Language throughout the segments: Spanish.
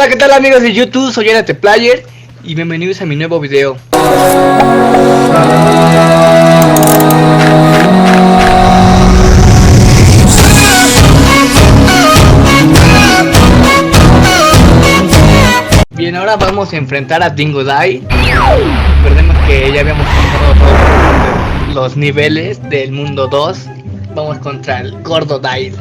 ¿qué tal amigos de YouTube? Soy Anate Player y bienvenidos a mi nuevo video. Bien, ahora vamos a enfrentar a Dingodile. Recordemos que ya habíamos pasado todos los niveles del mundo 2. Vamos contra el Gordodile.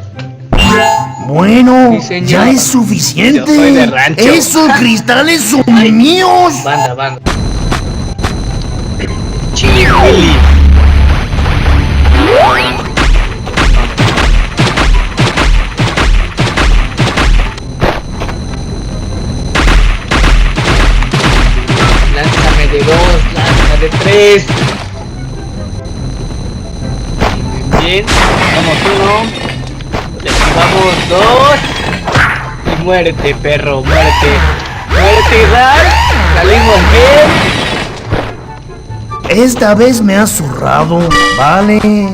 Bueno, Sí, ya es suficiente. Yo soy de rancho. Esos cristales son míos. Banda. Chili Willy. Lánzame de 2, lánzame de 3. Bien, vamos 1. Le activamos 2. Y muérete, perro, muérete. Muérete, Ral. Salimos bien. Esta vez me has zurrado, vale.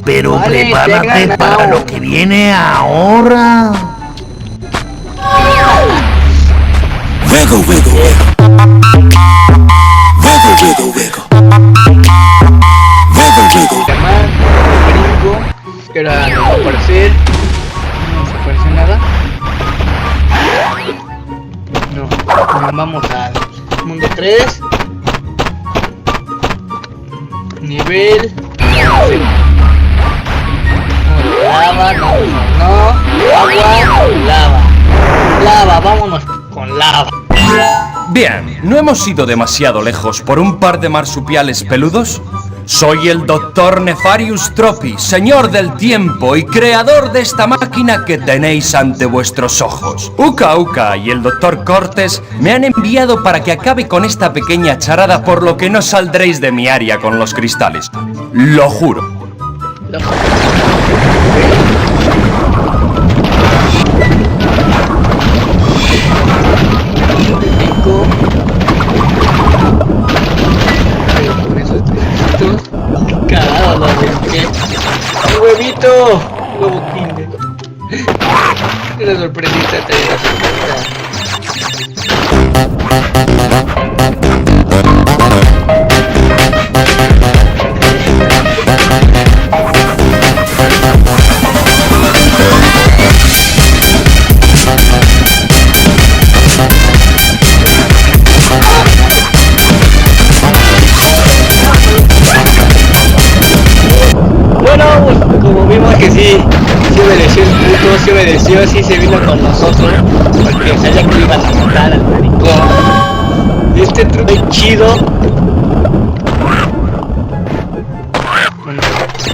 Pero Vale, prepárate te he ganado. para lo que viene ahora. Wiggle, wiggle, wiggle. Wiggle, wiggle, wiggle. Wiggle, wiggle. Llamar, brinco, que ahora no va a aparecer. No se aparece nada. No, vamos al mundo 3. Nivel. Lava, no. Agua, lava. Lava, vámonos con lava. Bien, ¿no hemos ido demasiado lejos por un par de marsupiales peludos? Soy el Dr. Nefarius Tropi, señor del tiempo y creador de esta máquina que tenéis ante vuestros ojos. Uka Uka y el Dr. Cortes me han enviado para que acabe con esta pequeña charada, por lo que no saldréis de mi área con los cristales. Lo juro. Cagado lo busqué. ¡Un huevito! Huevo Kinder. Una sorpresita, trae una sorpresita. Bueno, pues, como vimos que sí obedeció el puto, sí obedeció, sí se vino con nosotros, porque sabía que ibas a matar al maricón. Este truco es chido. Bueno,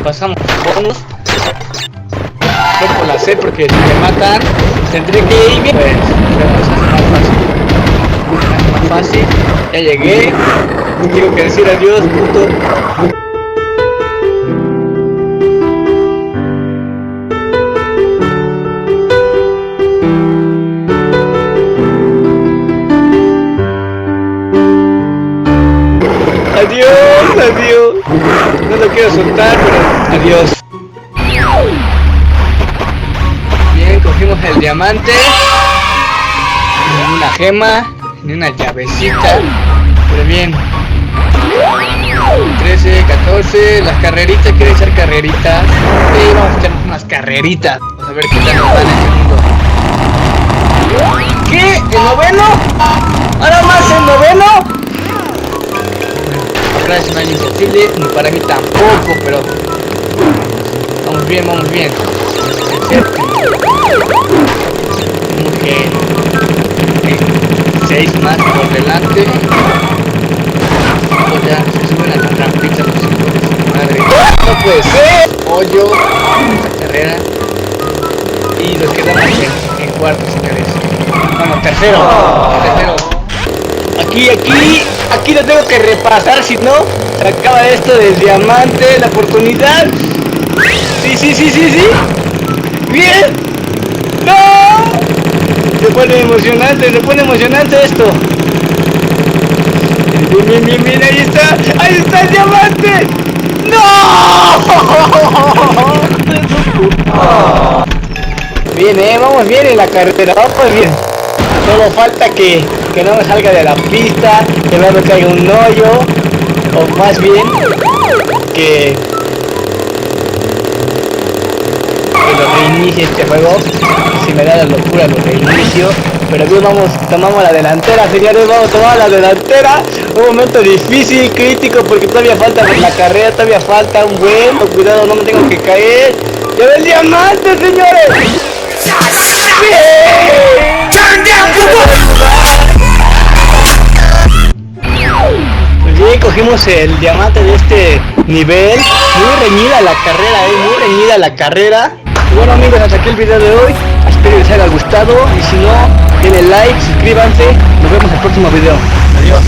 pasamos a bonus. No por la C, porque si me matan, tendré que ir bien. Pues, más fácil. Ya llegué. Quiero que decir adiós, puto. Adiós. No lo quiero soltar, pero adiós. Bien, cogimos el diamante. Ni una gema, ni una llavecita. Pero bien. 13, 14, las carreritas, quiero echar carreritas. Sí, vamos a echar unas carreritas. Vamos a ver qué tal nos va en el segundo. ¿Qué? ¿El noveno? ¿Ahora más el noveno? No es imposible, ni para mí tampoco, pero vamos bien. El séptimo. Como que 6 más por delante. Pues ya se suben a las rampitas los hijos de su madre. No puede ser. Hoyo, esta carrera. Y nos quedamos en cuarto, señores. Vamos, tercero. Aquí lo tengo que repasar, si no, se acaba esto del diamante, la oportunidad. Sí. Bien. ¡No! Se pone emocionante esto. Bien, ahí está el diamante. ¡No! Bien, vamos bien en la carretera, vamos bien. Solo falta que no me salga de la pista, que no me caiga un hoyo, o más bien que lo reinicie este juego. Si me da la locura lo reinicio. Pero bien, tomamos la delantera, señores, vamos a tomar la delantera. Un momento difícil, crítico, porque todavía falta la carrera, todavía falta un buen. Cuidado, no me tengo que caer. ¡Lleva el diamante, señores! Pues bien, cogimos el diamante de este nivel. Muy reñida la carrera, muy reñida la carrera. Y bueno, amigos, hasta aquí el video de hoy. Espero les haya gustado. Y si no, denle like, suscríbanse. Nos vemos en el próximo video. Adiós.